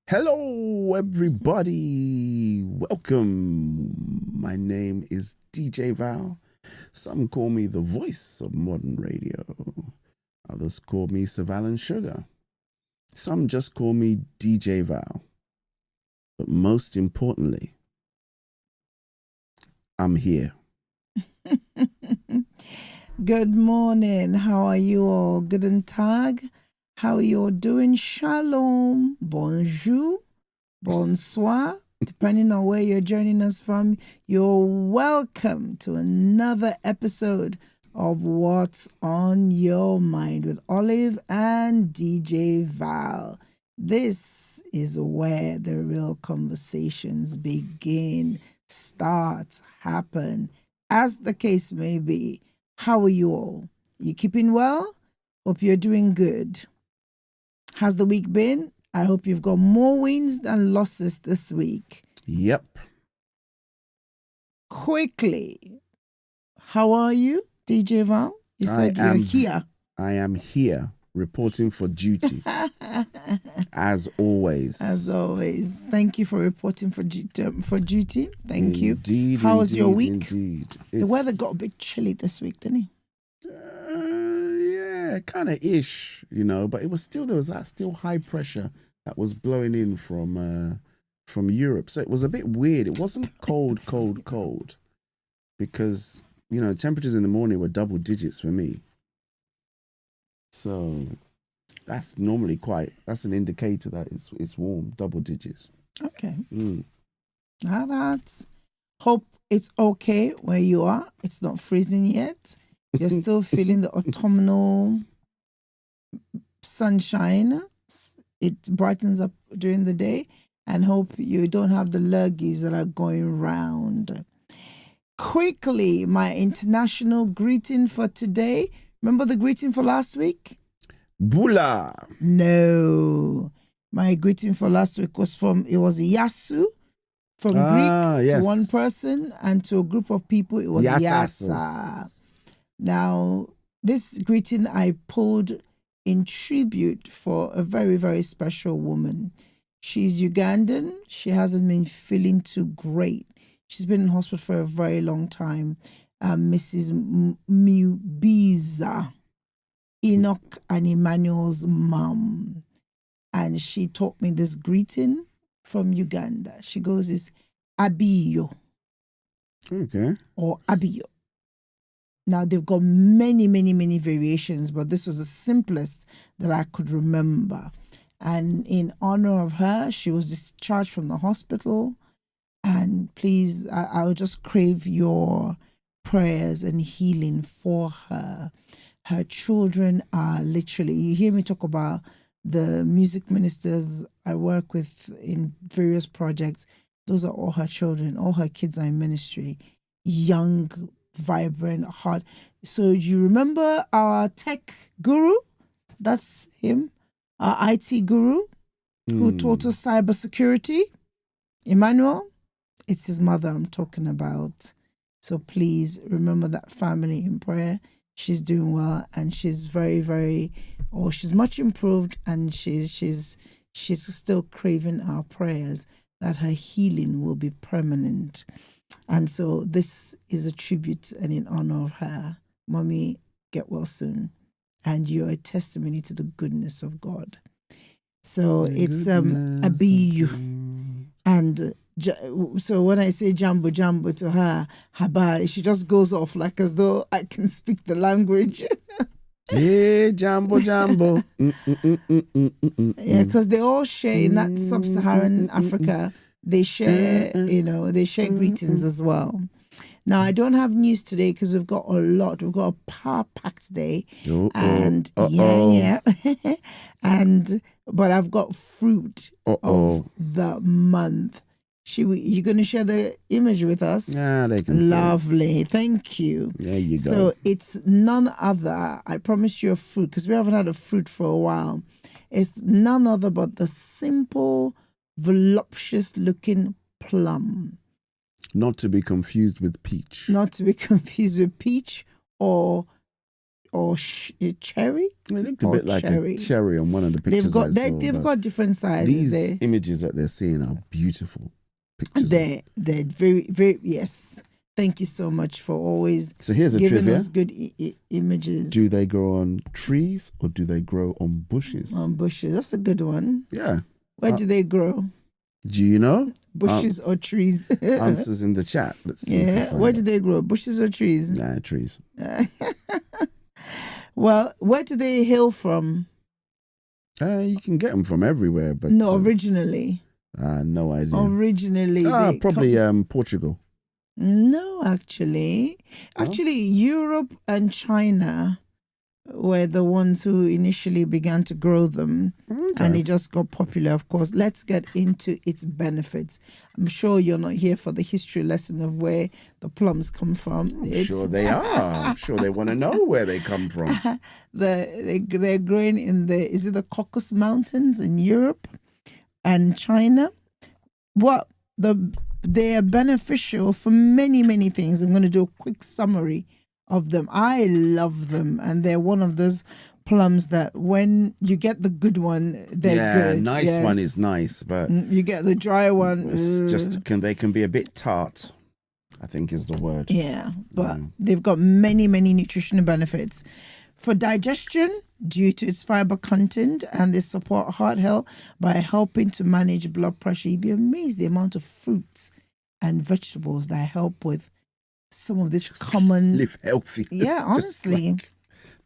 Hello, everybody. Welcome. My name is DJ Val. Some call me the voice of modern radio. Others call me Savannah Sugar. Some just call me DJ Val. But most importantly, I'm here. Good morning. How are you all? Guten Tag. How are you all doing? Shalom. Bonjour. Bonsoir. Depending on where you're joining us from, you're welcome to another episode of What's on Your Mind with Olive and DJ Val. This is where the real conversations begin, start, happen, as the case may be. How are you all? You keeping well? Hope you're doing good. How's the week been? I hope you've got more wins than losses this week. Yep. Quickly, how are you, DJ Val? You said you're here. I am here, reporting for duty. As always. As always. Thank you for reporting for duty. Thank you. Indeed. How was your week? Indeed. The weather got a bit chilly this week, didn't it? Yeah, kind of ish, but it was still, there was that still high pressure that was blowing in from Europe. So it was a bit weird. It wasn't cold, because, temperatures in the morning were double digits for me. So that's normally that's an indicator that it's warm, double digits. Okay. Hope it's okay where you are. It's not freezing yet. You're still feeling the autumnal sunshine. It brightens up during the day, and hope you don't have the lurgies that are going round. Quickly, my international greeting for today. Remember the greeting for last week? Bula. No. My greeting for last week was Yasu. From Greek to one person, and to a group of people, it was Yasa. Now, this greeting I pulled in tribute for a very, very special woman. She's Ugandan. She hasn't been feeling too great. She's been in hospital for a very long time. Mrs. Mubiza, Enoch and Emmanuel's mom. And she taught me this greeting from Uganda. She goes, it's Abiyo. Okay. Or Abiyo. Now, they've got many, many, many variations, but this was the simplest that I could remember. And in honor of her, she was discharged from the hospital. And please, I'll just crave your prayers and healing for her. Her children are literally, you hear me talk about the music ministers I work with in various projects. Those are all her children. All her kids are in ministry. Young, vibrant, heart. So you remember our tech guru? That's him. Our IT guru who taught us cybersecurity. Emmanuel. It's his mother I'm talking about. So please remember that family in prayer. She's doing well, and she's she's much improved, and she's still craving our prayers that her healing will be permanent. And so this is a tribute and in honor of her. Mommy, get well soon. And you're a testimony to the goodness of God. So it's Abiyu. And so when I say jambo to her, habar, she just goes off like as though I can speak the language. Hey, jambo. Yeah, because they all share in that sub-Saharan Africa. They share, they share greetings as well. Now, I don't have news today because we've got a lot. We've got a power-packed day. And but I've got fruit of the month. You're going to share the image with us? Yeah, they can. Lovely. Thank you. There you go. So it's none other. I promised you a fruit because we haven't had a fruit for a while. It's none other but the simple, voluptuous-looking plum. Not to be confused with peach. Not to be confused with peach or or cherry. It looked a bit like a cherry on one of the pictures They've got different sizes. These there. images that they're seeing are beautiful pictures. They're very, very, yes. Thank you so much for always here's a giving trivia. us good images. Do they grow on trees or do they grow on bushes? On bushes. That's a good one. Yeah. Where do they grow? Do you know? Bushes or trees? Answers in the chat. Let's see. Yeah. Where do they grow? Bushes or trees? Nah, trees. Well, where do they hail from? You can get them from everywhere, but no, originally. No idea. Originally, probably Portugal. No, actually, Europe and China were the ones who initially began to grow them, and it just got popular. Of course, let's get into its benefits. I'm sure you're not here for the history lesson of where the plums come from. I'm sure they are. I'm sure they want to know where they come from. They're growing in the Caucasus Mountains in Europe and China. Well, they are beneficial for many, many things. I'm going to do a quick summary of them. I love them, and they're one of those plums that when you get the good one, they're good. Yeah, nice one is nice, but you get the dry one. They can be a bit tart, I think is the word. Yeah, but they've got many, many nutritional benefits. For digestion, due to its fiber content, and they support heart health by helping to manage blood pressure. You'd be amazed the amount of fruits and vegetables that help with some of this common... Live healthy. Yeah, honestly.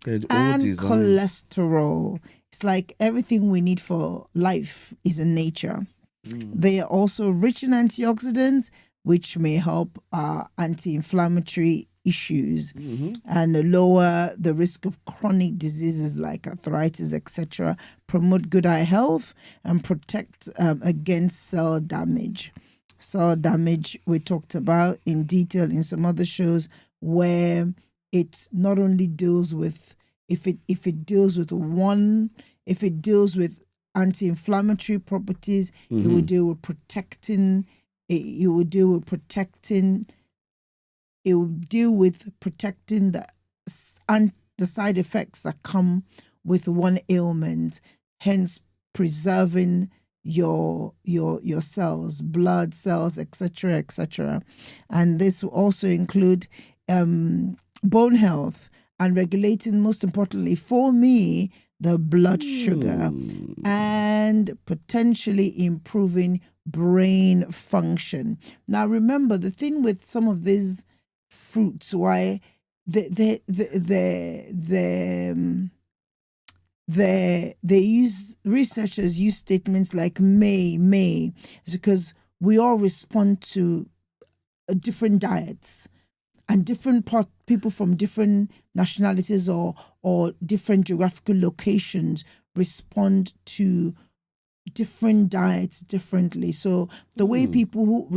They're all and designed. Cholesterol. It's like everything we need for life is in nature. They are also rich in antioxidants, which may help anti-inflammatory issues and lower the risk of chronic diseases like arthritis, etc., promote good eye health, and protect against cell damage. Cell damage we talked about in detail in some other shows, where it not only deals with if it deals with anti-inflammatory properties, it will deal with protecting. It will deal with protecting the side effects that come with one ailment, hence preserving your cells, blood cells, etc. And this will also include bone health and regulating, most importantly for me, the blood sugar, and potentially improving brain function. Now remember, the thing with some of these fruits, why researchers use statements like may, is because we all respond to different diets, and different people from different nationalities or different geographical locations respond to different diets differently. So the way people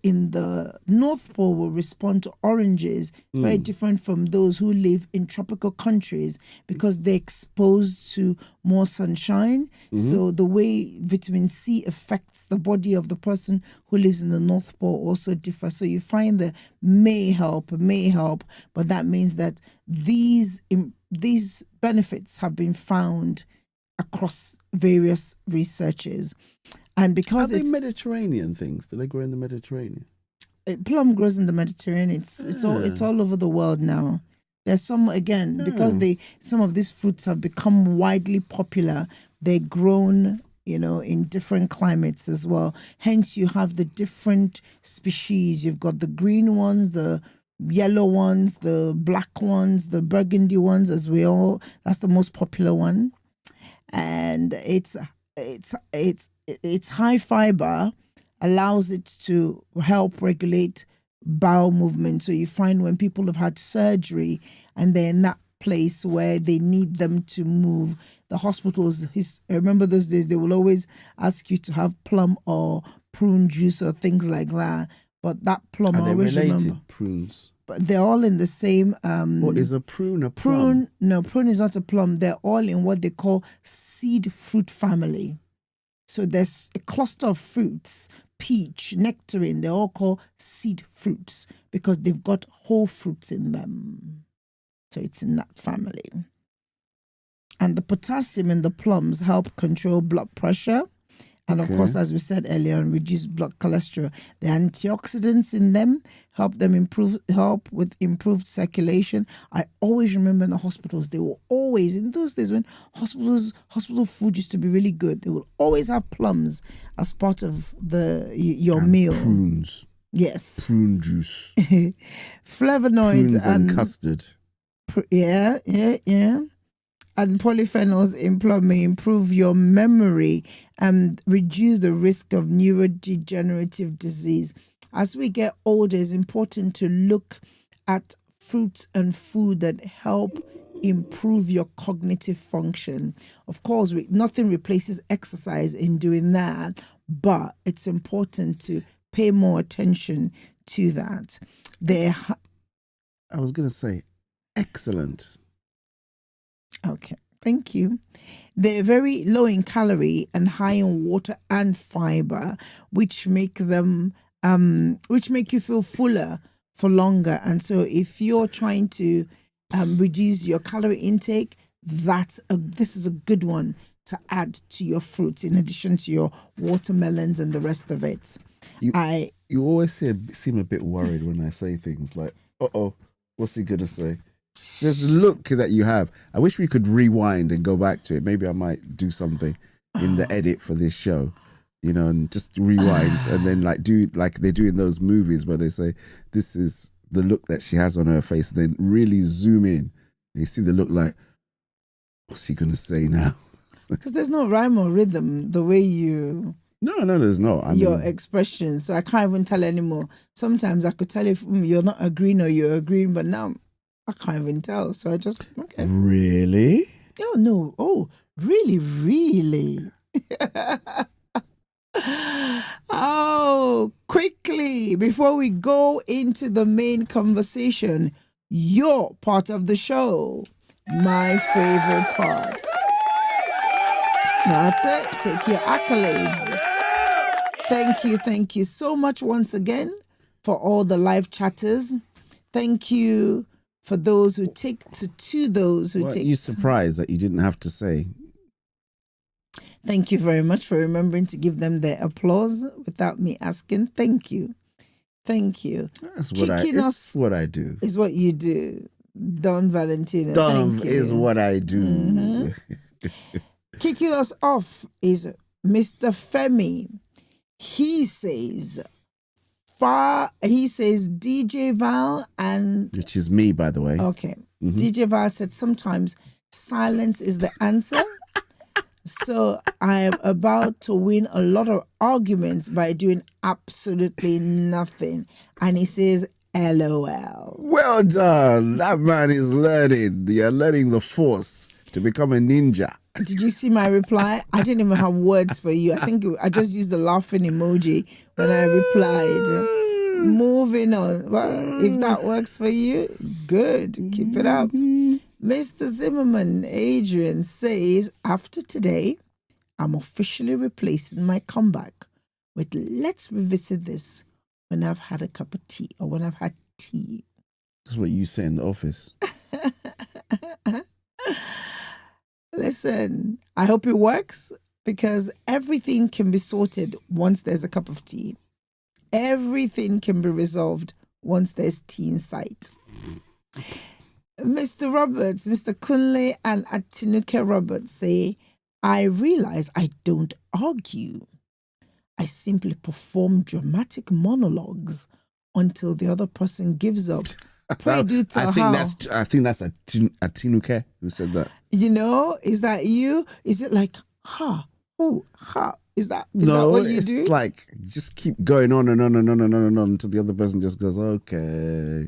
in the North Pole will respond to oranges very different from those who live in tropical countries, because they're exposed to more sunshine. So the way vitamin C affects the body of the person who lives in the North Pole also differs. So you find the may help, but that means that these benefits have been found across various researches. And because are they Mediterranean things? Do they grow in the Mediterranean? Plum grows in the Mediterranean. It's all over the world now. There's some, again, because some of these fruits have become widely popular. They're grown, in different climates as well. Hence, you have the different species. You've got the green ones, the yellow ones, the black ones, the burgundy ones, that's the most popular one. And it's high fiber allows it to help regulate bowel movement. So you find when people have had surgery and they're in that place where they need them to move, the hospitals, I remember those days, they will always ask you to have plum or prune juice or things like that. But that plum, I always remember. Prunes? But they're all in the same... what is a prune a plum? No, prune is not a plum. They're all in what they call seed fruit family. So there's a cluster of fruits, peach, nectarine, they're all called seed fruits because they've got whole fruits in them. So it's in that family. And the potassium in the plums help control blood pressure. And of course, as we said earlier, on reduce blood cholesterol. The antioxidants in them help with improved circulation. I always remember in the hospitals, they will always, in those days when hospital food used to be really good, they will always have plums as part of your meal. Prunes. Yes. Prune juice. Flavonoids Prunes and custard. Yeah. And polyphenols in plum may improve your memory and reduce the risk of neurodegenerative disease. As we get older, it's important to look at fruits and food that help improve your cognitive function. Of course, nothing replaces exercise in doing that, but it's important to pay more attention to that. I was going to say, excellent. Okay, thank you. They're very low in calorie and high in water and fiber, which make you feel fuller for longer. And so, if you're trying to reduce your calorie intake, this is a good one to add to your fruits in addition to your watermelons and the rest of it. You always seem a bit worried when I say things like, what's he gonna say? There's a look that you have. I wish we could rewind and go back to it. Maybe I might do something in the edit for this show, and just rewind and then do like they do in those movies where they say, this is the look that she has on her face. And then really zoom in. And you see the look like, what's he going to say now? Because there's no rhyme or rhythm the way you... No, there's not. Your expressions. So I can't even tell anymore. Sometimes I could tell if you're not agreeing or you're agreeing, but now... I can't even tell, so I just, okay. Really? Oh, no. Oh, really, really? Oh, quickly, before we go into the main conversation, your part of the show, my favorite part. That's it. Take your accolades. Thank you so much once again for all the live chatters. Thank you for those who take to those who take. Are you surprised that you didn't have to say? Thank you very much for remembering to give them their applause without me asking. Thank you. That's what I do. Is what you do. Don Valentino. Don is what I do. Mm-hmm. Kicking us off is Mr. Femi. He says DJ Val and... Which is me, by the way. Okay. Mm-hmm. DJ Val said sometimes silence is the answer. So I am about to win a lot of arguments by doing absolutely nothing. And he says, LOL. Well done. That man is learning. You're learning the force to become a ninja. Did you see my reply? I didn't even have words for you. I think I just used the laughing emoji when I replied. Moving on. Well, if that works for you, good. Keep it up. Mr. Zimmerman, Adrian, says, after today, I'm officially replacing my comeback with let's revisit this when I've had a cup of tea or when I've had tea. That's what you say in the office. Listen, I hope it works because everything can be sorted once there's a cup of tea. Everything can be resolved once there's tea in sight. Mr. Roberts, Mr. Kunle and Atinuke Roberts say, I realize I don't argue. I simply perform dramatic monologues until the other person gives up. Pray do tell how. I think that's Atinuke who said that. Is that you? Is it like, ha? Is that what you do? It's like, just keep going on and on and on and on and on until the other person just goes, okay.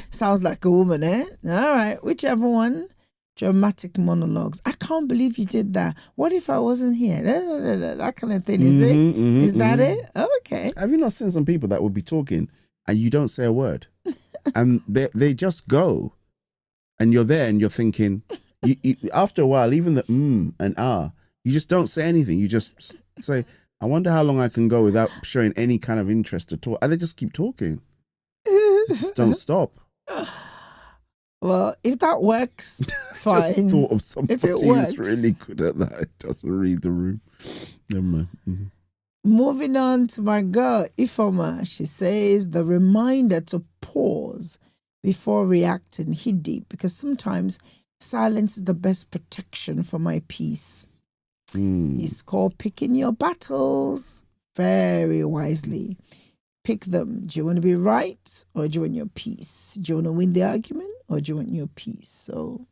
Sounds like a woman, eh? All right, whichever one. Dramatic monologues. I can't believe you did that. What if I wasn't here? That kind of thing, is it? Is that it? Oh, okay. Have you not seen some people that would be talking and you don't say a word? And they just go. And you're there and you're thinking, you, after a while, even the and you just don't say anything. You just say, I wonder how long I can go without showing any kind of interest at all. I just keep talking. They just don't stop. Well, if that works, fine. Just thought of somebody if it works, who's really good at that. It doesn't read the room. Never mind. Mm-hmm. Moving on to my girl, Ifoma. She says the reminder to pause before reacting hit deep, because sometimes silence is the best protection for my peace. It's called picking your battles very wisely. Pick them. Do you want to be right, or do you want your peace? Do you want to win the argument, or do you want your peace? So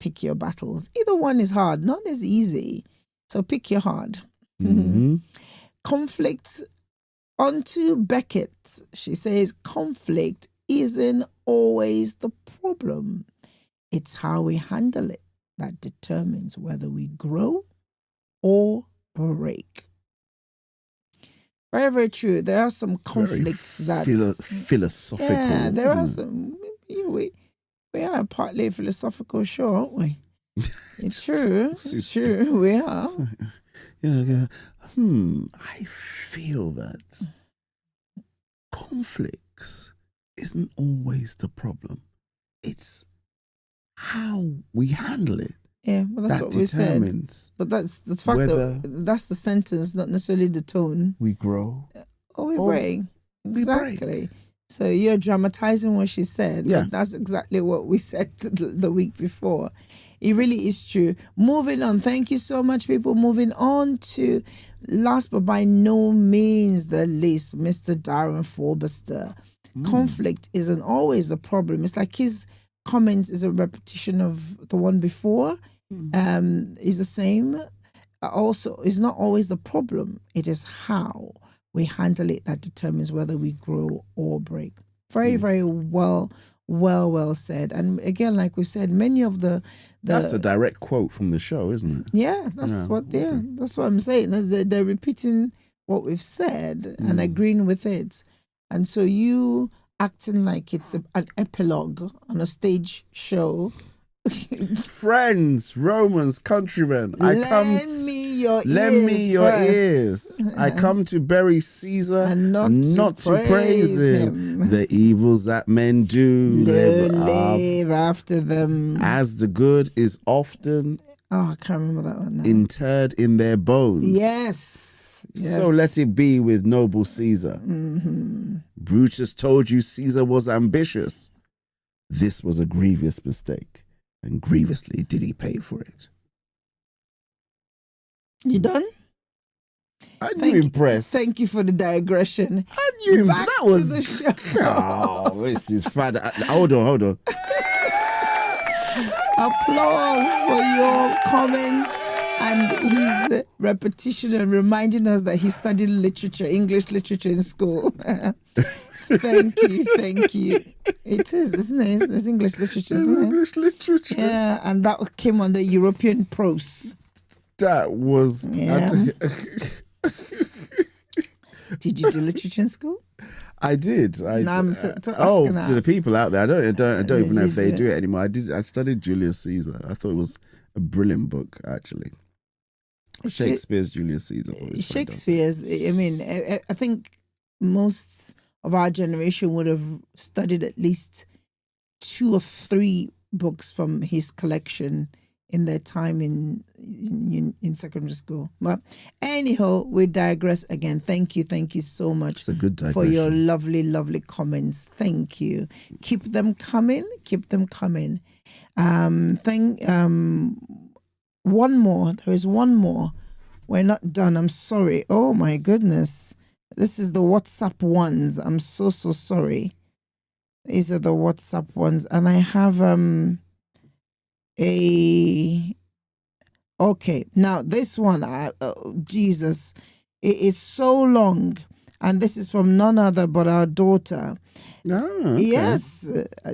pick your battles. Either one is hard, not as easy. So pick your hard. Mm-hmm. Conflict. Onto Beckett. She says conflict isn't always the problem. It's how we handle it that determines whether we grow or break. Very, very true. There are some conflicts that philosophical. Yeah, there are some. We are partly a philosophical show, aren't we? It's true. It's true. We are. Yeah. I feel that conflicts isn't always the problem. It's how we handle it. Yeah, but that's what we said. But that's the fact that that's the sentence, not necessarily the tone. We grow. Or we break. Exactly. So you're dramatizing what she said. Yeah. But that's exactly what we said the week before. It really is true. Moving on. Thank you so much, people. Moving on to last but by no means the least, Mr. Darren Forbuster. Conflict isn't always a problem. It's like his comment is a repetition of the one before. Is the same. Also, it's not always the problem. It is how we handle it that determines whether we grow or break. Very, very well said. And again, like we said, many of the that's a direct quote from the show, isn't it? Yeah, that's what I'm saying. They're repeating what we've said and agreeing with it. And so you acting like it's an epilogue on a stage show. Friends, Romans, countrymen, lend me your ears. I come to bury Caesar and not to praise him. The evils that men do live after them. As the good is often I can't remember that one now. Interred in their bones. Yes. So let it be with noble Caesar. Brutus told you Caesar was ambitious. This was a grievous mistake. And grievously did he pay for it. You done? Aren't you impressed? Thank you for the digression. Aren't you Back that was to the show. Oh, this is fun. Hold on. Applause for your comments and his repetition and reminding us that he studied English literature in school. Thank you. It is, isn't it? It's English literature, isn't it? English literature. Yeah, and that came under European prose. That was... Yeah. Did you do literature in school? I did. To the people out there, I don't even know if they do it anymore. I studied Julius Caesar. I thought it was a brilliant book, actually. Shakespeare's Julius Caesar. Shakespeare's, I mean, I think most of our generation would have studied at least 2 or 3 books from his collection in their time in secondary school. But anyhow, we digress again. Thank you so much for your lovely comments. Thank you. Keep them coming. One more. There is one more. We're not done. I'm sorry. Oh my goodness. This is the WhatsApp ones. I'm so sorry. These are the WhatsApp ones. And I have okay. Now this one, Jesus, it is so long. And this is from none other but our daughter. Oh, okay. Yes.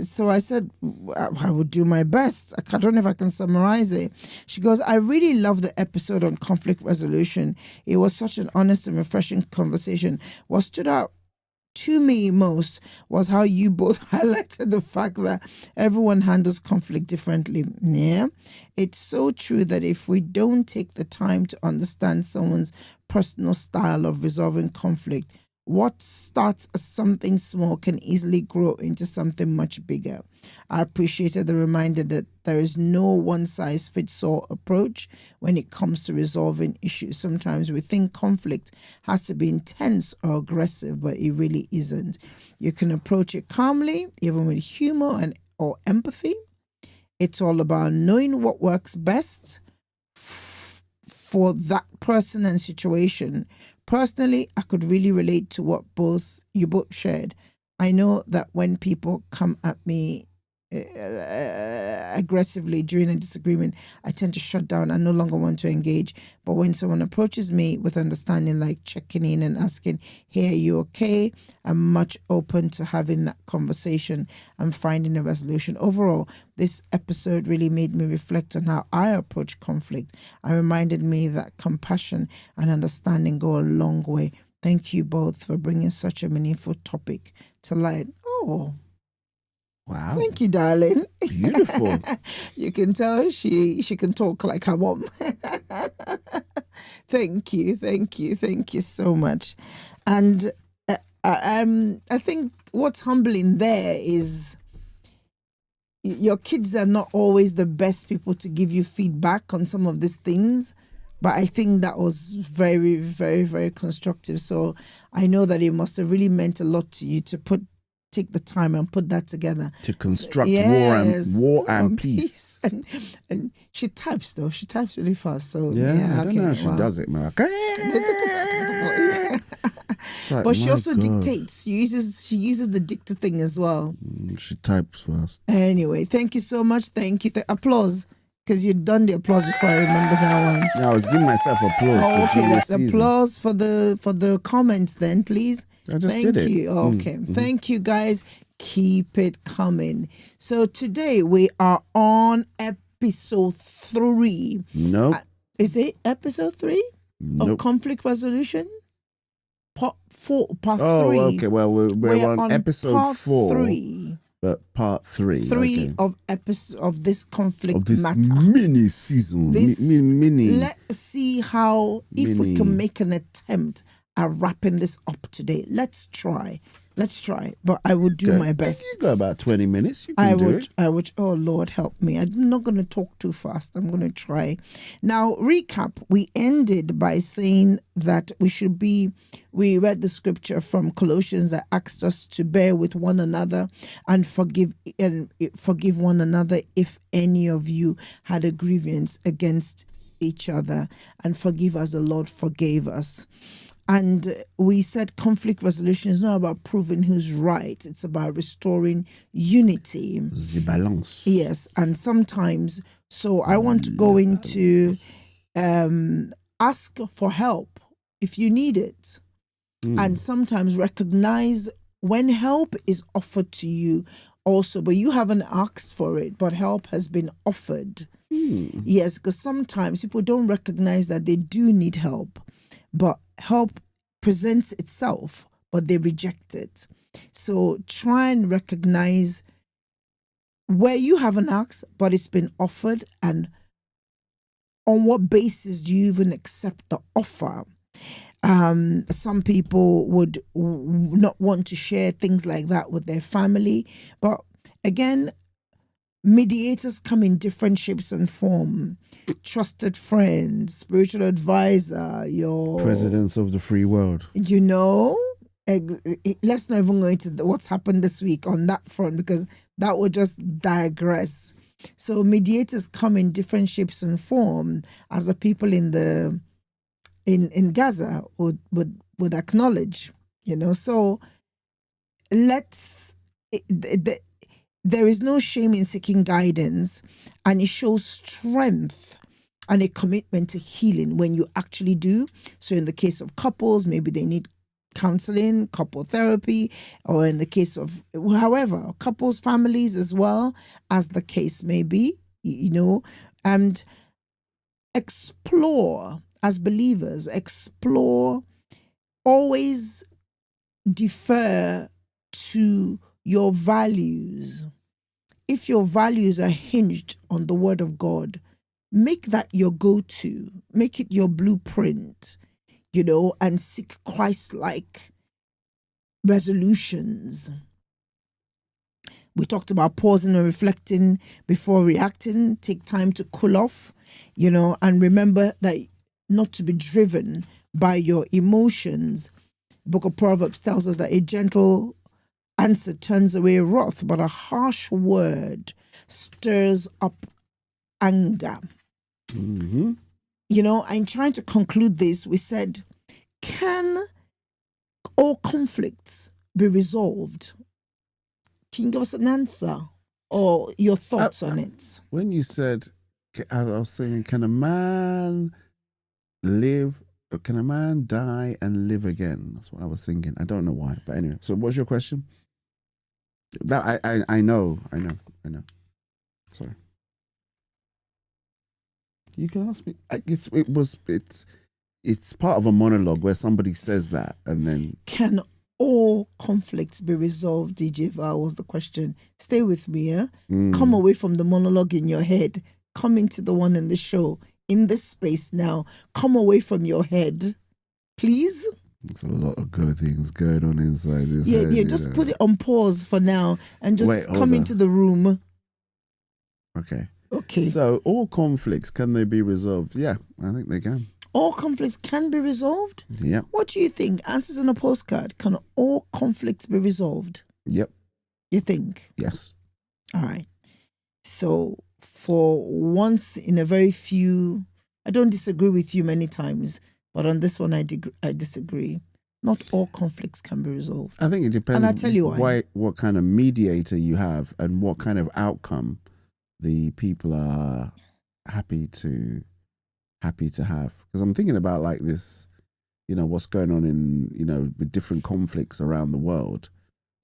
So I said, I would do my best. I don't know if I can summarize it. She goes, I really love the episode on conflict resolution. It was such an honest and refreshing conversation. What stood out to me most was how you both highlighted the fact that everyone handles conflict differently. Yeah, it's so true that if we don't take the time to understand someone's personal style of resolving conflict, what starts as something small can easily grow into something much bigger. I appreciated the reminder that there is no one-size-fits-all approach when it comes to resolving issues. Sometimes we think conflict has to be intense or aggressive, but it really isn't. You can approach it calmly, even with humor and or empathy. It's all about knowing what works best for that person and situation. Personally, I could really relate to what you both shared. I know that when people come at me aggressively during a disagreement, I tend to shut down. I no longer want to engage. But when someone approaches me with understanding, like checking in and asking, "Hey, are you okay?" I'm much open to having that conversation and finding a resolution. Overall, this episode really made me reflect on how I approach conflict. It reminded me that compassion and understanding go a long way. Thank you both for bringing such a meaningful topic to light. Oh, Wow. thank you, darling. Beautiful. You can tell she can talk like her mom. Thank you so much. And I think what's humbling there is your kids are not always the best people to give you feedback on some of these things. But I think that was very, very, very constructive. So I know that it must have really meant a lot to you to take the time and put that together. To construct Yes. war and peace. And she types though. She types really fast. So Yeah, I don't know how she does it, man. Like, but she also God. dictates. She uses the dicta thing as well. She types fast. Anyway, thank you so much. Thank you. Applause. Because you'd done the applause before I remember that one. Yeah, I was giving myself applause for Julius Caesar. Applause for the comments then, please. I just did it. Thank you. Okay. Thank you, guys. Keep it coming. So today we are on episode 3. Nope. Is it episode 3 Nope. of conflict resolution? Part 3. Oh, okay. Well, we're on episode part 4. 3. But part 3. 3 okay. of this conflict of this matter. Mini season. Mini. Let's see how, if we can make an attempt at wrapping this up today. Let's try. But I will do my best. You got about 20 minutes. You can do it. I would. Oh, Lord, help me. I'm not going to talk too fast. I'm going to try. Now, recap. We ended by saying that we read the scripture from Colossians that asked us to bear with one another and forgive one another if any of you had a grievance against each other, and forgive as the Lord forgave us. And we said conflict resolution is not about proving who's right. It's about restoring unity. The balance. Yes. And sometimes, so I want to go into ask for help if you need it. And sometimes recognize when help is offered to you also, but you haven't asked for it, but help has been offered. Yes, because sometimes people don't recognize that they do need help, but help presents itself, but they reject it. So try and recognize where you haven't asked, but it's been offered, and on what basis do you even accept the offer? Some people would not want to share things like that with their family, but again, mediators come in different shapes and form. Trusted friends, spiritual advisor, your presidents of the free world. Let's not even go into what's happened this week on that front, because that would just digress. So mediators come in different shapes and form, as the people in Gaza would acknowledge. So there is no shame in seeking guidance, and it shows strength and a commitment to healing when you actually do. So in the case of couples, maybe they need counseling, couple therapy, or in the case of, however, couples, families as well, as the case may be, and explore, as believers, always defer to your values. If your values are hinged on the word of God, make that your go-to, make it your blueprint, and seek Christ-like resolutions. We talked about pausing and reflecting before reacting. Take time to cool off, and remember that not to be driven by your emotions. Book of Proverbs tells us that a gentle answer turns away wrath, but a harsh word stirs up anger. Mm-hmm. I'm trying to conclude this. We said, can all conflicts be resolved? Can you give us an answer or your thoughts on it? When you said, I was saying, can a man die and live again? That's what I was thinking. I don't know why, but anyway. So, what's your question? That I know. Sorry. You can ask me. It's part of a monologue where somebody says that, and then can all conflicts be resolved? DJ Val was the question. Stay with me, yeah. Come away from the monologue in your head. Come into the one in the show in this space now. Come away from your head, please. There's a lot of good things going on inside this head. Yeah. Just put it on pause for now and just come into the room. Okay. Okay. So all conflicts, can they be resolved? Yeah, I think they can. All conflicts can be resolved? Yeah. What do you think? Answers on a postcard. Can all conflicts be resolved? Yep. You think? Yes. All right. So for once in a very few, I don't disagree with you many times, but on this one I disagree. Not all conflicts can be resolved. I think it depends. And I'll tell you why. What kind of mediator you have and what kind of outcome the people are happy to have. Because I'm thinking about like this, what's going on in, with different conflicts around the world.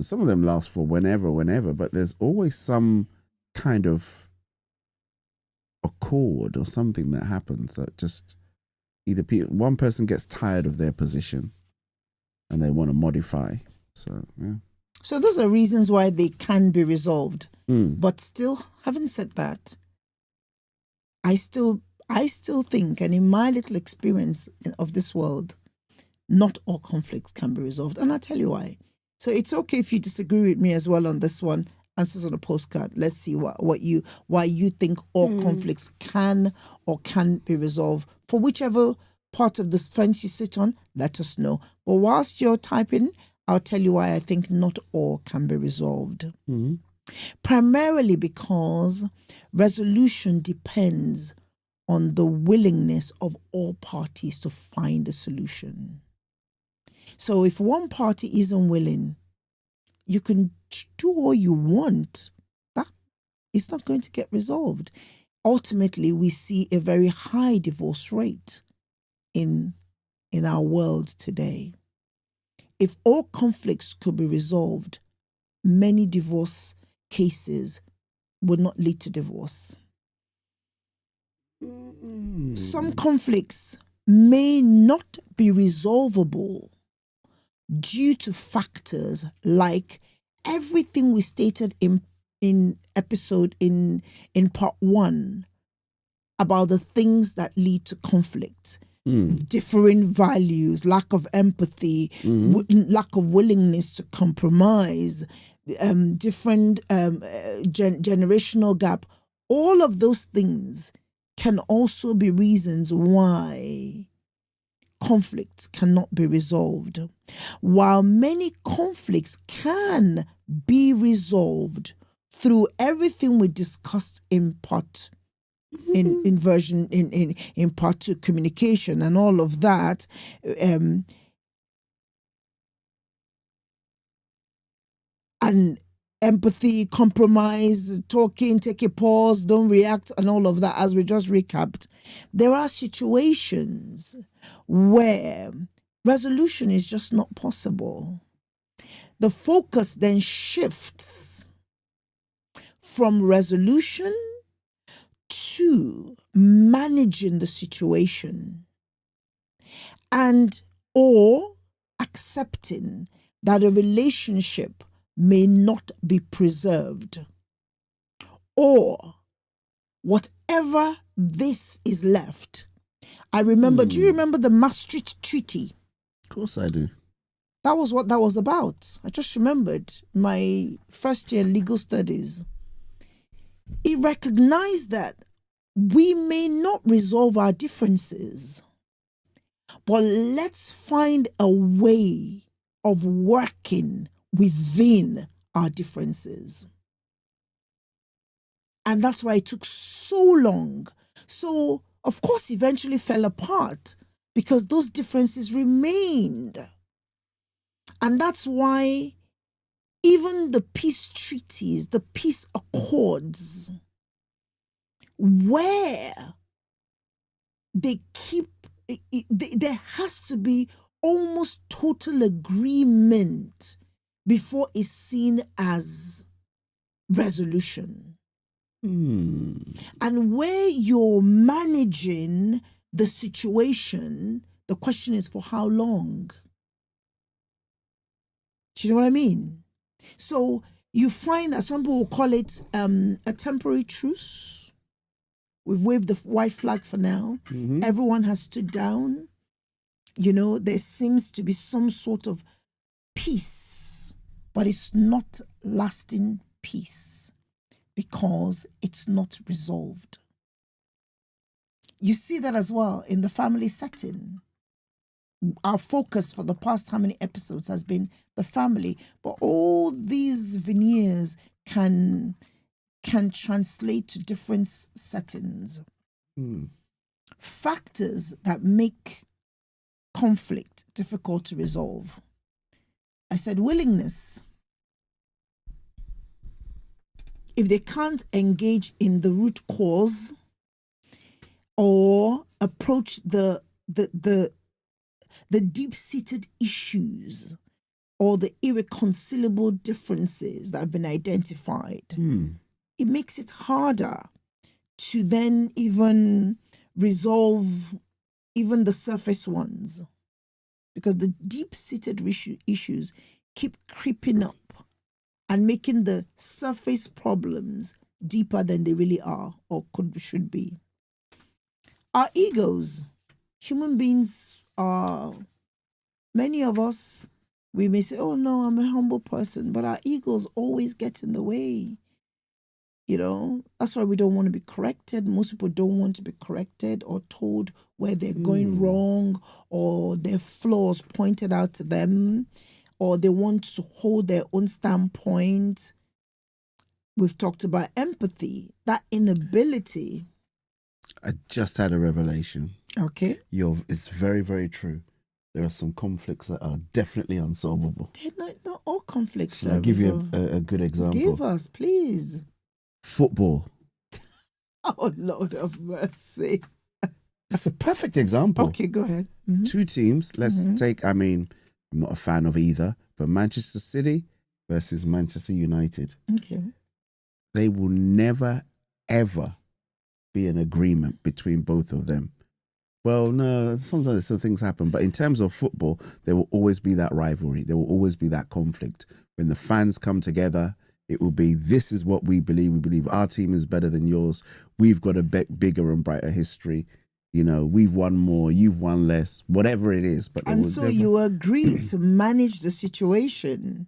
Some of them last for whenever, but there's always some kind of accord or something that happens that just either one person gets tired of their position and they want to modify. So, yeah. So those are reasons why they can be resolved. But still, having said that, I still think, and in my little experience of this world, not all conflicts can be resolved. And I'll tell you why. So it's okay if you disagree with me as well on this one. Answers on a postcard. Let's see why you think all conflicts can or can't be resolved. For whichever part of this fence you sit on, let us know. But whilst you're typing, I'll tell you why I think not all can be resolved. Mm-hmm. Primarily because resolution depends on the willingness of all parties to find a solution. So if one party isn't willing, you can do all you want. That is not going to get resolved. Ultimately, we see a very high divorce rate in our world today. If all conflicts could be resolved, many divorce cases would not lead to divorce. Some conflicts may not be resolvable due to factors like everything we stated in episode in part 1 about the things that lead to conflict. Differing values, lack of empathy, lack of willingness to compromise, different generational gap. All of those things can also be reasons why conflicts cannot be resolved. While many conflicts can be resolved through everything we discussed in part in part 2, communication and all of that, and empathy, compromise, talking, take a pause, don't react, and all of that, as we just recapped, there are situations where resolution is just not possible. The focus then shifts from resolution to managing the situation and or accepting that a relationship may not be preserved, or whatever this is left. I remember, do you remember the Maastricht Treaty? Of course I do. That was what that was about. I just remembered my first year legal studies. It recognized that we may not resolve our differences, but let's find a way of working within our differences. And that's why it took so long. So, of course, eventually fell apart because those differences remained. And that's why even the peace treaties, the peace accords, where they keep, there has to be almost total agreement before it's seen as resolution. And where you're managing the situation, the question is for how long? Do you know what I mean? So you find that some people will call it a temporary truce. We've waved the white flag for now. Everyone has stood down. You know, there seems to be some sort of peace, but it's not lasting peace because it's not resolved. You see that as well in the family setting. Our focus for the past how many episodes has been the family, but all these veneers can translate to different settings. Factors that make conflict difficult to resolve. I said willingness. If they can't engage in the root cause or approach the deep-seated issues or the irreconcilable differences that have been identified, it makes it harder to then even resolve even the surface ones, because the deep-seated issues keep creeping up and making the surface problems deeper than they really are or should be. Our egos, human beings are, many of us, we may say, oh no, I'm a humble person, but our egos always get in the way. You know, that's why we don't want to be corrected. Most people don't want to be corrected or told where they're going wrong or their flaws pointed out to them, or they want to hold their own standpoint. We've talked about empathy, that inability. I just had a revelation. Okay. It's very, very true. There are some conflicts that are definitely unsolvable. Not all conflicts. So I'll give you a good example. Give us, please. Football. Oh, Lord of mercy. That's a perfect example. Okay, go ahead. Two teams. Let's take, I'm not a fan of either, but Manchester City versus Manchester United. Okay. They will never, ever be an agreement between both of them. Well, no, sometimes some things happen, but in terms of football, there will always be that rivalry. There will always be that conflict. When the fans come together, it will be, this is what we believe. We believe our team is better than yours. We've got a bigger and brighter history. You know, we've won more, you've won less, whatever it is. But and so you agree to manage the situation,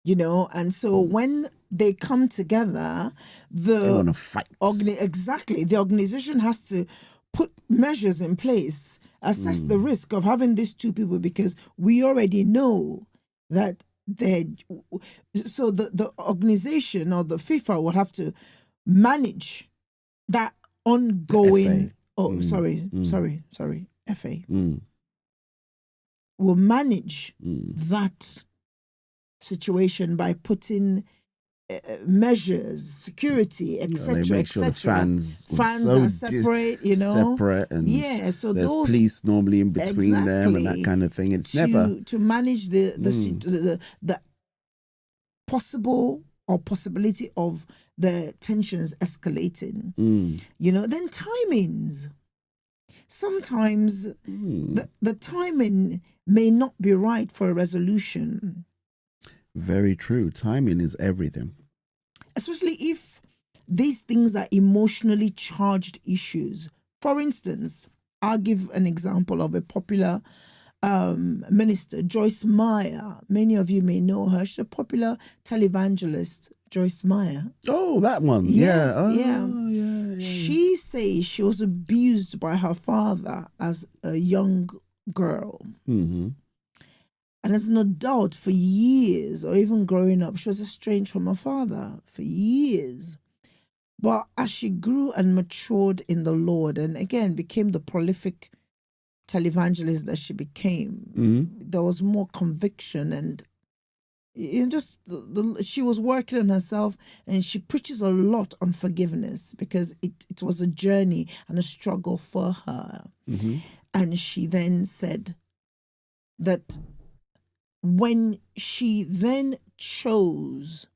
you know, and so when they come together, they want to fight. Exactly. The organization has to put measures in place, assess the risk of having these two people, because we already know that so the organization or the FIFA will have to manage that ongoing. FA will manage that situation by putting measures, security, etc. They make sure the fans are separate, separate, and so there's those, police normally in between them and that kind of thing. It's never to manage the possible or possibility of the tensions escalating. You know, then timings. Sometimes the timing may not be right for a resolution. Very true. Timing is everything. Especially if these things are emotionally charged issues. For instance, I'll give an example of a popular minister, Joyce Meyer. Many of you may know her. She's a popular televangelist, Joyce Meyer. Oh, that one. Yes, yeah. yeah. She says she was abused by her father as a young girl. Mm-hmm. And as an adult for years, or even growing up, she was estranged from her father for years. But as she grew and matured in the Lord, and again became the prolific televangelist that she became, there was more conviction, and just she was working on herself, and she preaches a lot on forgiveness because it was a journey and a struggle for her. Mm-hmm. And she then said that when she then chose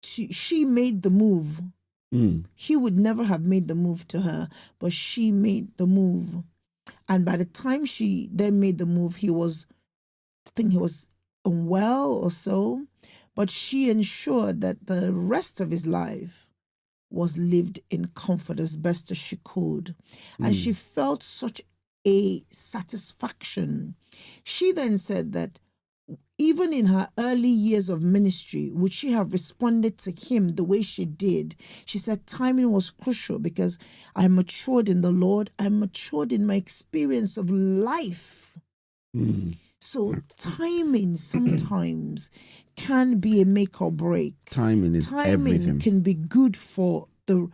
to, she made the move. He would never have made the move to her, but she made the move. And by the time she then made the move, I think he was unwell or so, but she ensured that the rest of his life was lived in comfort as best as she could. And she felt such a satisfaction. She then said that even in her early years of ministry, would she have responded to him the way she did? She said timing was crucial because I matured in the Lord. I matured in my experience of life. So timing sometimes can be a make or break. Timing is everything. Timing can be good for the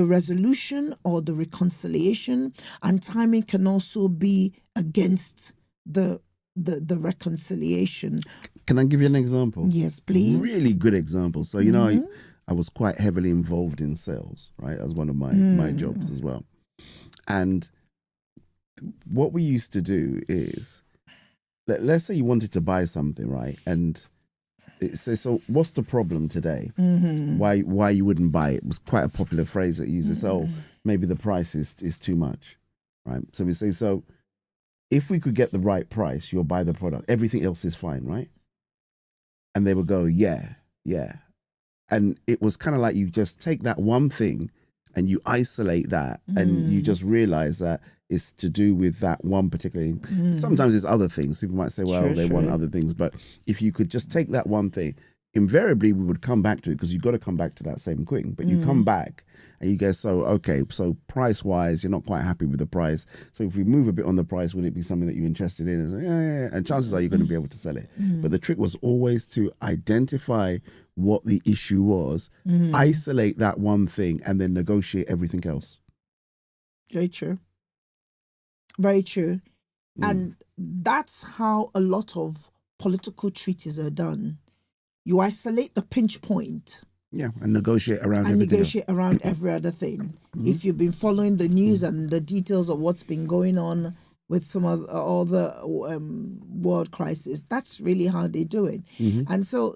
resolution or the reconciliation, and timing can also be against the reconciliation. Can I give you an example? Yes, please. Really good example. So, you know, I was quite heavily involved in sales, right? As one of my jobs as well. And what we used to do is, let's say you wanted to buy something, right? And so what's the problem today? Why you wouldn't buy it? It was quite a popular phrase that uses, so maybe the price is too much, right? So we say, so if we could get the right price, you'll buy the product. Everything else is fine, right? And they would go, yeah. And it was kind of like you just take that one thing and you isolate that and you just realize that it's to do with that one particular thing. Sometimes it's other things. People might say, well, they want other things. But if you could just take that one thing, invariably we would come back to it because you've got to come back to that same thing. But you come back and you go, so, okay, so price-wise, you're not quite happy with the price. So if we move a bit on the price, would it be something that you're interested in? And, yeah. And chances are you're going to be able to sell it. But the trick was always to identify what the issue was, isolate that one thing, and then negotiate everything else. Very true. Very true. And that's how a lot of political treaties are done. You isolate the pinch point. Yeah, and negotiate around around every other thing. If you've been following the news and the details of what's been going on with some of all the world crisis, that's really how they do it. And so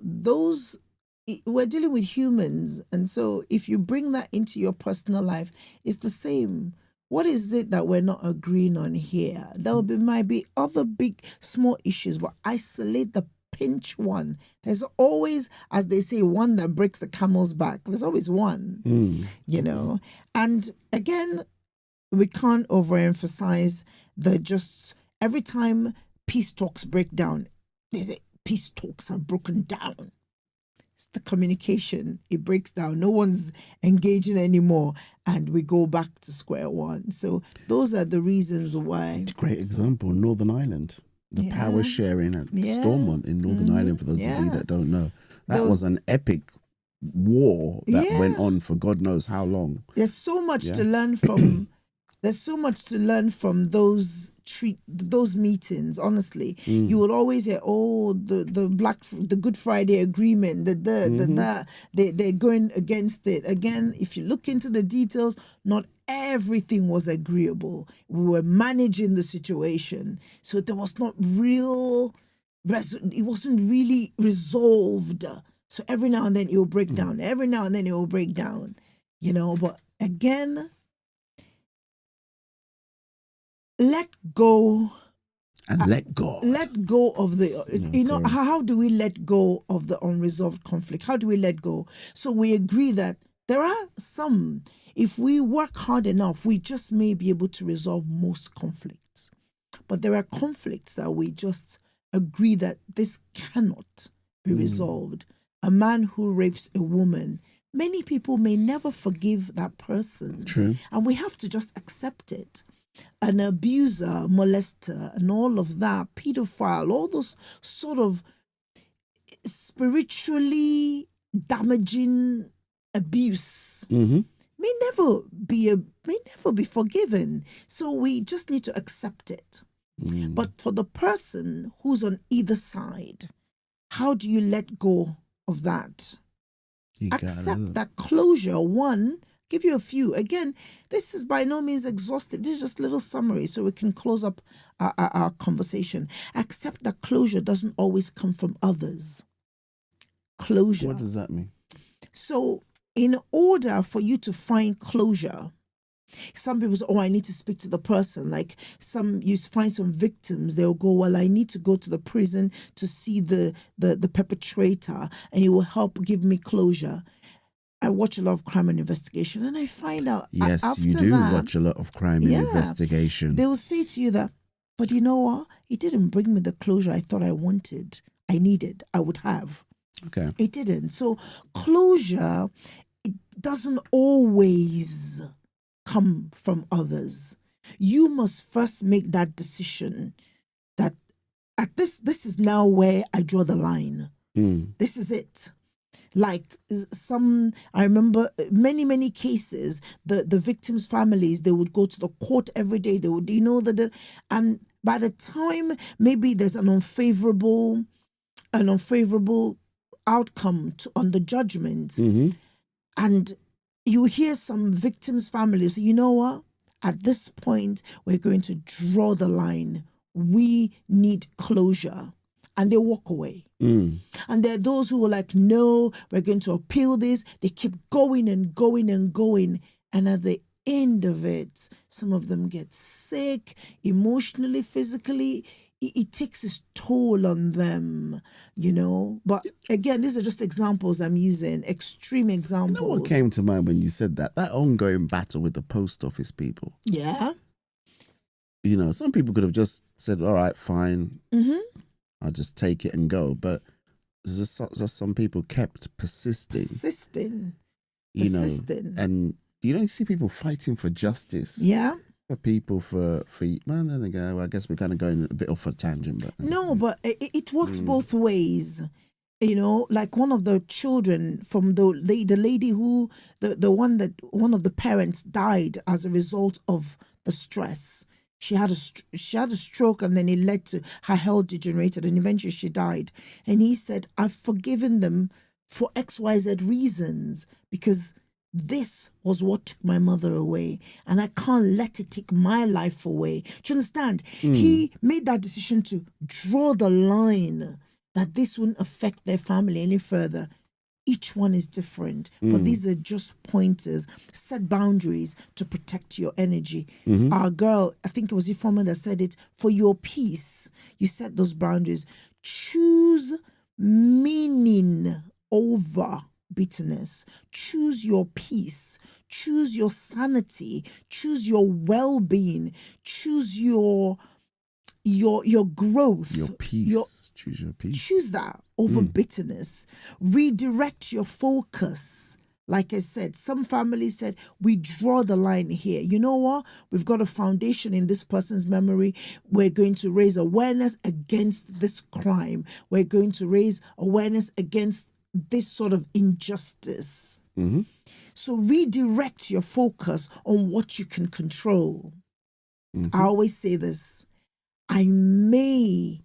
we're dealing with humans. And so if you bring that into your personal life, it's the same. What is it that we're not agreeing on here? Might be other big, small issues, but isolate the pinch one. There's always, as they say, one that breaks the camel's back. There's always one, you know. And again, we can't overemphasize every time peace talks break down, they say peace talks are broken down. It's the communication. It breaks down. No one's engaging anymore. And we go back to square one. So those are the reasons why. Great example, Northern Ireland. The power sharing at Stormont in Northern Ireland, for those of you that don't know. That was an epic war that went on for God knows how long. There's so much to learn from. There's so much to learn from those meetings. Honestly, you will always hear, the Good Friday Agreement, they're going against it. Again, if you look into the details, not everything was agreeable. We were managing the situation, so there was not it wasn't really resolved. So every now and then it will break down. Every now and then it will break down. You know, but again, let go And let God. Let go of the, how do we let go of the unresolved conflict? How do we let go? So we agree that there are some, if we work hard enough, we just may be able to resolve most conflicts. But there are conflicts that we just agree that this cannot be resolved. A man who rapes a woman, many people may never forgive that person. True. And we have to just accept it. An abuser, molester, and all of that, pedophile, all those sort of spiritually damaging abuse may never be forgiven. So we just need to accept it. But for the person who's on either side, how do you let go of that? Accept that closure. One, give you a few. Again, this is by no means exhaustive. This is just a little summary so we can close up our conversation. Accept that closure doesn't always come from others. Closure. What does that mean? So in order for you to find closure, some people say, I need to speak to the person. Like you find some victims, they'll go, well, I need to go to the prison to see the perpetrator and he will help give me closure. I watch a lot of crime and investigation and I find out yes, after you do that, watch a lot of crime and investigation. They will say to you that, but you know what? It didn't bring me the closure I thought I wanted, I needed, I would have. Okay. It didn't. So closure, it doesn't always come from others. You must first make that decision that at this is now where I draw the line. This is it. Like I remember many cases, the victims' families, they would go to the court every day. They would, and by the time maybe there's an unfavorable outcome on the judgment, and you hear some victims' families say, you know what? At this point, we're going to draw the line. We need closure. And they walk away. And there are those who are like, no, we're going to appeal this. They keep going and going and going. And at the end of it, some of them get sick, emotionally, physically. It takes its toll on them, But again, these are just examples I'm using, extreme examples. You know what came to mind when you said that? That ongoing battle with the post office people. Yeah. Some people could have just said, all right, fine. I'll just take it and go. But there's just some people kept persisting. And you see people fighting for justice. Yeah. For people for well, then they go, well, I guess we're kind of going a bit off a tangent, but no, but it works both ways. Like one of the children from the lady who one of the parents died as a result of the stress. She had a stroke and then it led to her health degenerated and eventually she died. And he said, I've forgiven them for XYZ reasons because this was what took my mother away and I can't let it take my life away. Do you understand? He made that decision to draw the line that this wouldn't affect their family any further. Each one is different, but these are just pointers. Set boundaries to protect your energy. Our girl, I think it was Ifoma that said it, for your peace, you set those boundaries. Choose meaning over bitterness. Choose your peace. Choose your sanity. Choose your well-being. Choose your growth. Your peace. Choose your peace. Choose that over bitterness. Redirect your focus. Like I said, some families said, we draw the line here. You know what? We've got a foundation in this person's memory. We're going to raise awareness against this crime. We're going to raise awareness against this sort of injustice. So redirect your focus on what you can control. I always say this. I may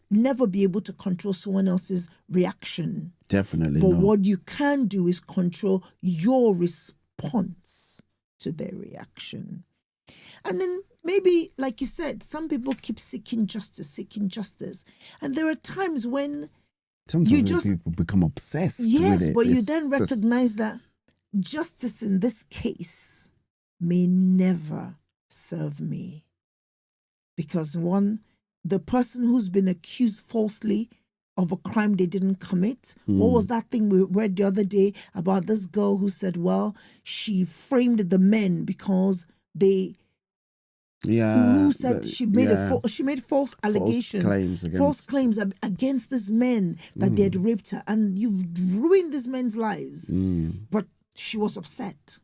never be able to control someone else's reaction. Definitely but not. what you can do is control your response to their reaction. And then maybe, like you said, some people keep seeking justice. And there are times when sometimes people become obsessed with it. Yes, but you then recognize that justice in this case may never serve me. Because one, the person who's been accused falsely of a crime they didn't commit. What was that thing we read the other day about this girl who said, well, she framed the men because they who said she made she made false allegations, false claims against these men that they had raped her, and you've ruined these men's lives. But she was upset.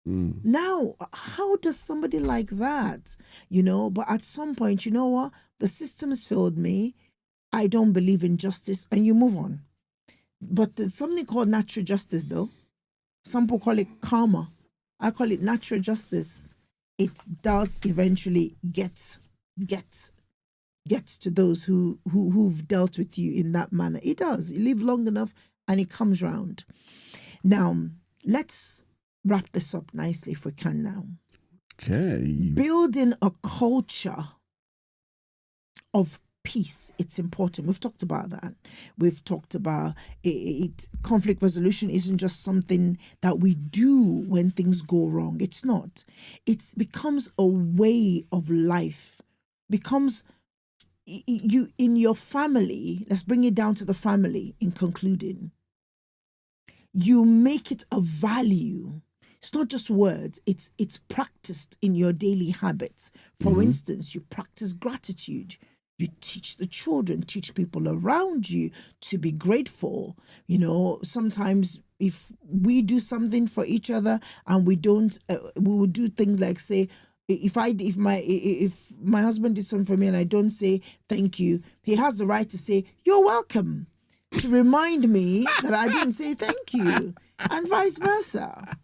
Now, how does somebody like that, but at some point, you know what? The system has failed me. I don't believe in justice, and you move on. But there's something called natural justice, though. Some people call it karma. I call it natural justice. It does eventually get to those who've dealt with you in that manner. It does. You live long enough, and it comes round. Now, let's wrap this up nicely if we can now. Okay. Building a culture of peace, it's important. We've talked about that. We've talked about it. Conflict resolution isn't just something that we do when things go wrong. It's not. It becomes a way of life. Becomes you in your family. Let's bring it down to the family in concluding. You make it a value. It's not just words, it's practiced in your daily habits. For instance, you practice gratitude. You teach the children, teach people around you to be grateful. Sometimes if we do something for each other and we don't, we would do things like say, if my husband did something for me and I don't say thank you, he has the right to say, you're welcome, to remind me that I didn't say thank you, and vice versa.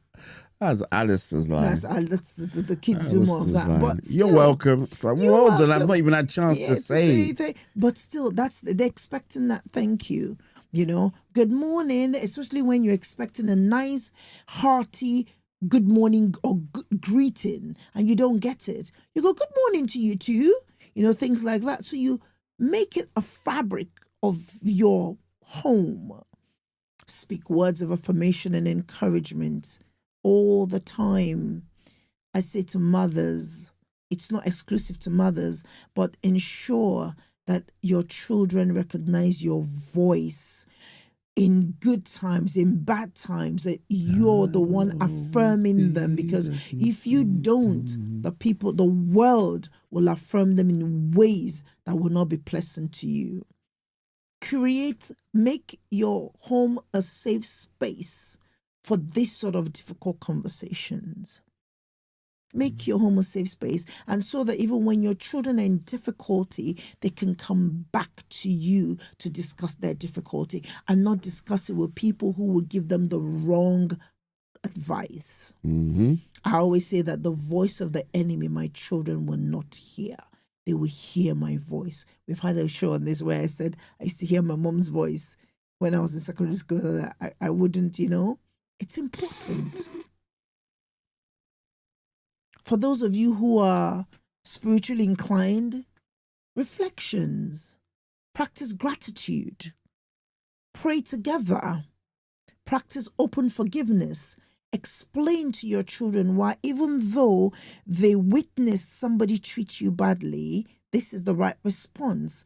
That's Alice's line. That's the kids do more of that. Line. But still, you're welcome. It's like, well done. I've not even had a chance to say. But still, they're expecting that thank you. Good morning, especially when you're expecting a nice, hearty good morning or greeting and you don't get it. You go, good morning to you too. Things like that. So you make it a fabric of your home. Speak words of affirmation and encouragement all the time. I say to mothers, it's not exclusive to mothers, but ensure that your children recognize your voice in good times, in bad times, that you're the one affirming them. Because if you don't, the world will affirm them in ways that will not be pleasant to you. Make your home a safe space for this sort of difficult conversations. Make your home a safe space, and so that even when your children are in difficulty, they can come back to you to discuss their difficulty and not discuss it with people who will give them the wrong advice. I always say that the voice of the enemy, my children will not hear. They will hear my voice. We've had a show on this where I said I used to hear my mom's voice when I was in secondary school. I wouldn't, It's important. For those of you who are spiritually inclined, reflections, practice gratitude, pray together, practice open forgiveness, explain to your children why, even though they witnessed somebody treat you badly, this is the right response.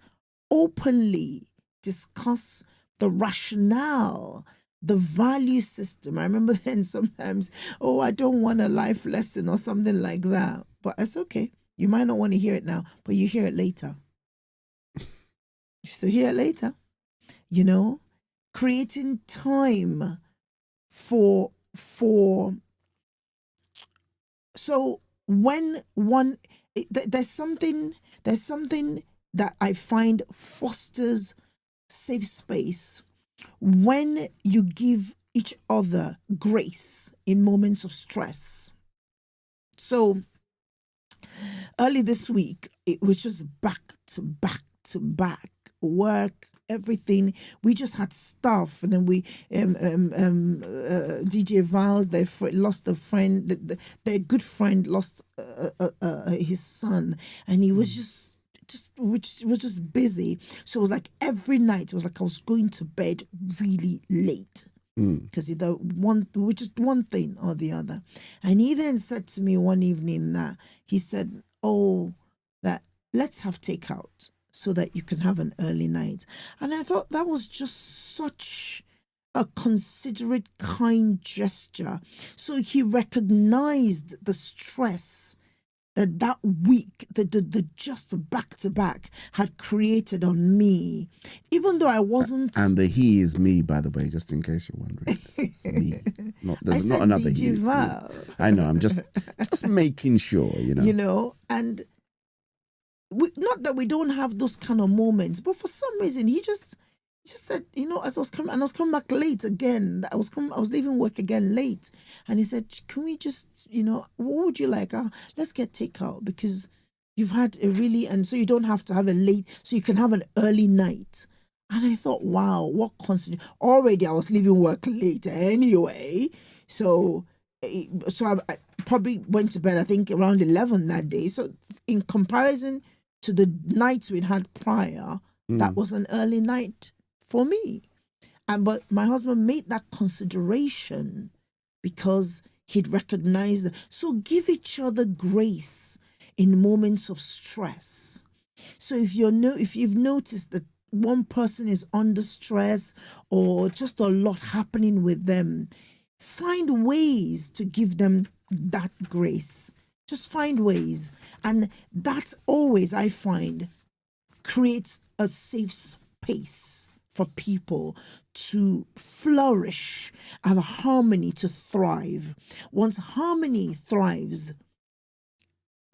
Openly discuss the rationale, the value system. I remember then sometimes, I don't want a life lesson or something like that. But it's okay. You might not want to hear it now, but you hear it later. You still hear it later. Creating time for so when there's something that I find fosters safe space when you give each other grace in moments of stress. So early this week, it was just back to back work, everything. We just had stuff, and then we DJ Val's lost a friend. Their good friend lost his son, and he was which was just busy. So it was like every night it was like I was going to bed really late because either which is one thing or the other. And he then said to me one evening that he said, that let's have takeout. so that you can have an early night. And I thought that was just such a considerate, kind gesture. So he recognized the stress that week, the just back to back had created on me, even though I wasn't. And the he is me, by the way, just in case you're wondering. It's me. There's not another DJ he. Val. I know. I'm just making sure, you know. You know, and not that we don't have those kind of moments, but for some reason he just said, you know, as I was coming back late again. I was leaving work again late, and he said, "Can we just, you know, what would you like? Let's get takeout because you've had a really, and so you don't have to have a late, so you can have an early night." And I thought, wow, what constant. Already I was leaving work late anyway, so I probably went to bed, I think, around 11 that day. So in comparison to the nights we'd had prior, that was an early night for me. But my husband made that consideration because he'd recognized that. So give each other grace in moments of stress. So if you've noticed that one person is under stress or just a lot happening with them, find ways to give them that grace. Just find ways. And that always, I find, creates a safe space for people to flourish and harmony to thrive. Once harmony thrives,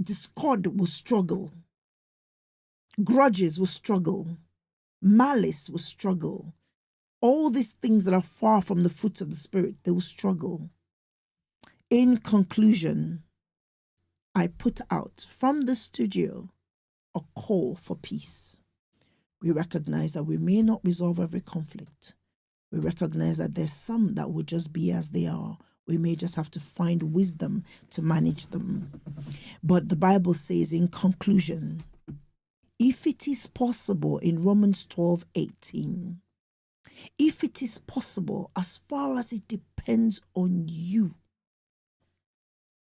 discord will struggle. Grudges will struggle. Malice will struggle. All these things that are far from the fruits of the Spirit, they will struggle. In conclusion, I put out from the studio a call for peace. We recognize that we may not resolve every conflict. We recognize that there's some that will just be as they are. We may just have to find wisdom to manage them. But the Bible says in conclusion, if it is possible, in Romans 12:18, if it is possible, as far as it depends on you,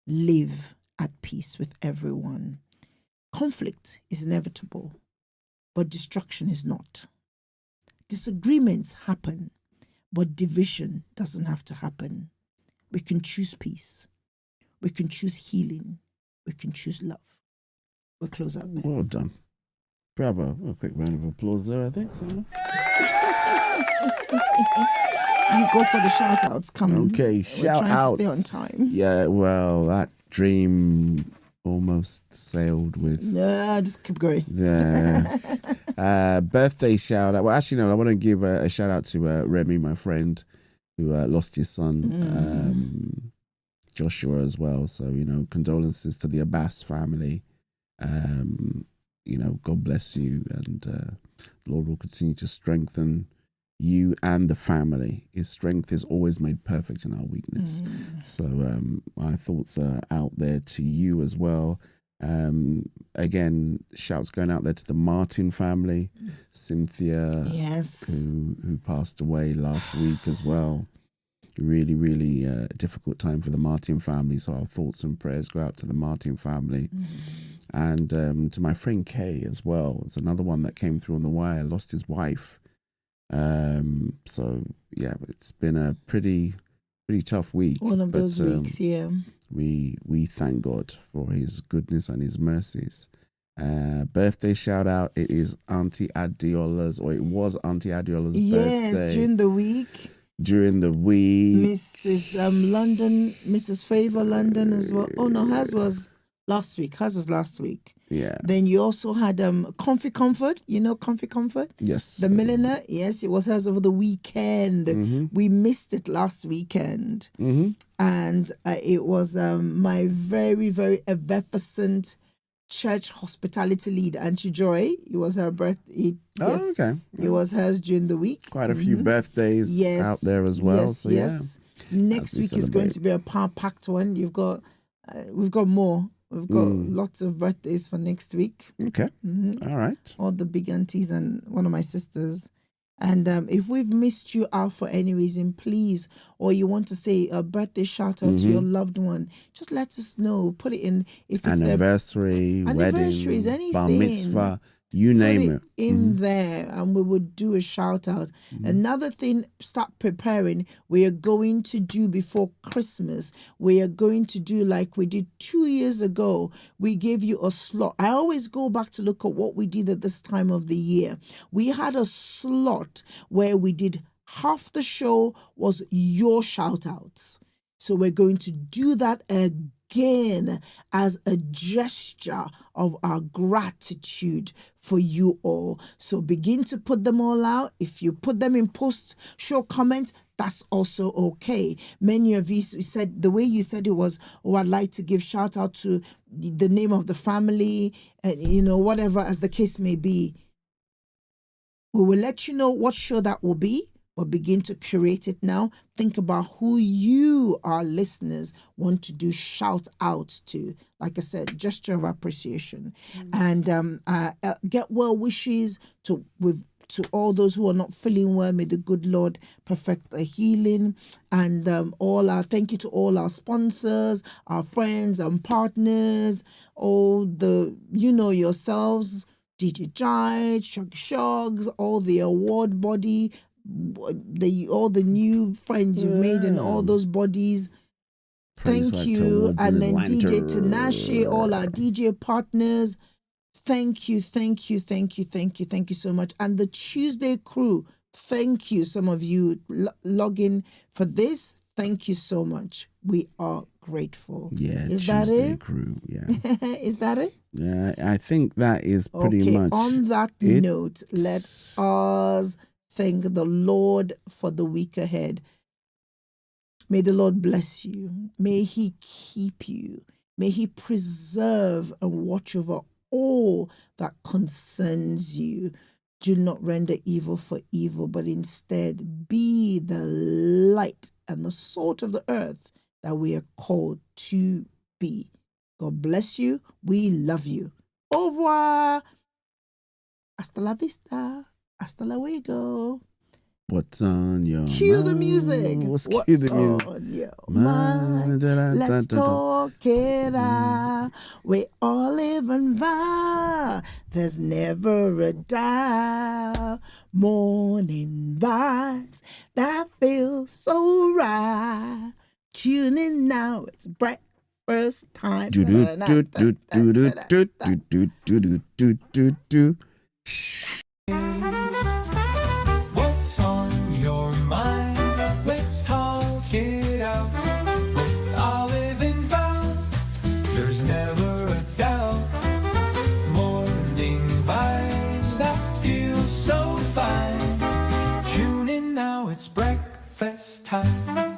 live at peace with everyone. Conflict is inevitable, but destruction is not. Disagreements happen, but division doesn't have to happen. We can choose peace. We can choose healing. We can choose love. We'll close out there. Well done. Bravo. A quick round of applause there, I think. You go for the shout outs. Come on. Okay, shout outs. Stay on time. Yeah, well, that dream almost sailed with. No, just keep going. Yeah. Birthday shout out. Well, actually, no, I want to give a shout out to Remy, my friend, who lost his son, Joshua, as well. So, you know, condolences to the Abbas family. You know, God bless you, and the Lord will continue to strengthen you and the family. His strength is always made perfect in our weakness. So my thoughts are out there to you as well. Again, shouts going out there to the Martin family, Cynthia, yes, who passed away last week as well. Really, really difficult time for the Martin family. So our thoughts and prayers go out to the Martin family. And to my friend Kay as well. It's another one that came through on the wire, lost his wife. So yeah, it's been a pretty tough week. One of those weeks, yeah. We thank God for his goodness and his mercies. Birthday shout out. It is Auntie Adiola's, or it was Auntie Adiola's birthday. Yes, during the week. Mrs. London, Mrs. Favor London as well. Oh no, hers was last week. Yeah. Then you also had Comfy Comfort. You know Comfy Comfort? Yes. The milliner. Yes, it was hers over the weekend. We missed it last weekend. And it was my very, very effervescent church hospitality lead, Auntie Joy. It was her birthday. Yes, okay. It was hers during the week. Quite a few birthdays out there as well. Yes, yes. Next week is going to be a power-packed one. We've got more. We've got lots of birthdays for next week. Okay. All right. All the big aunties and one of my sisters. And if we've missed you out for any reason, please, or you want to say a birthday shout out to your loved one, just let us know. Put it in. If it's anniversary, wedding, anything. bar mitzvah, You name it. in there, and we would do a shout out. Another thing, start preparing. We are going to do before Christmas. We are going to do like we did 2 years ago. We gave you a slot. I always go back to look at what we did at this time of the year. We had a slot where we did half the show was your shout outs. So we're going to do that again as a gesture of our gratitude for you all. So begin to put them all out. If you put them in post show comments, that's also okay. Many of you said, the way you said it was, oh, I'd like to give shout out to the name of the family, whatever as the case may be. We will let you know what show that will be. But begin to curate it now. Think about who you, our listeners, want to do shout outs to. Like I said, gesture of appreciation. And get well wishes to all those who are not feeling well. May the good Lord perfect the healing. And thank you to all our sponsors, our friends and partners, all the, yourselves, DJ Jai, Shugs, all the award body, all the new friends you've made in all those bodies. Thank you. And then DJ Tinashe, all our DJ partners. Thank you so much. And the Tuesday crew, thank you. Some of you log in for this. Thank you so much. We are grateful. Yeah, is Tuesday that it? Crew. Yeah. Is that it? Yeah, I think that is pretty much. On that note, let us thank the Lord for the week ahead. May the Lord bless you. May He keep you. May He preserve and watch over all that concerns you. Do not render evil for evil, but instead be the light and the salt of the earth that we are called to be. God bless you. We love you. Au revoir. Hasta la vista. Hasta luego. What's on your Cue mind? the music. What's on your mind? Let's talk it out. We all live and vow. There's never a doubt. Morning vibes that feel so right. Tune in now. It's breakfast time. What's on your mind? Let's talk it out. With Olive and Val, there's never a doubt. Morning vibes that feel so fine. Tune in now, it's breakfast time.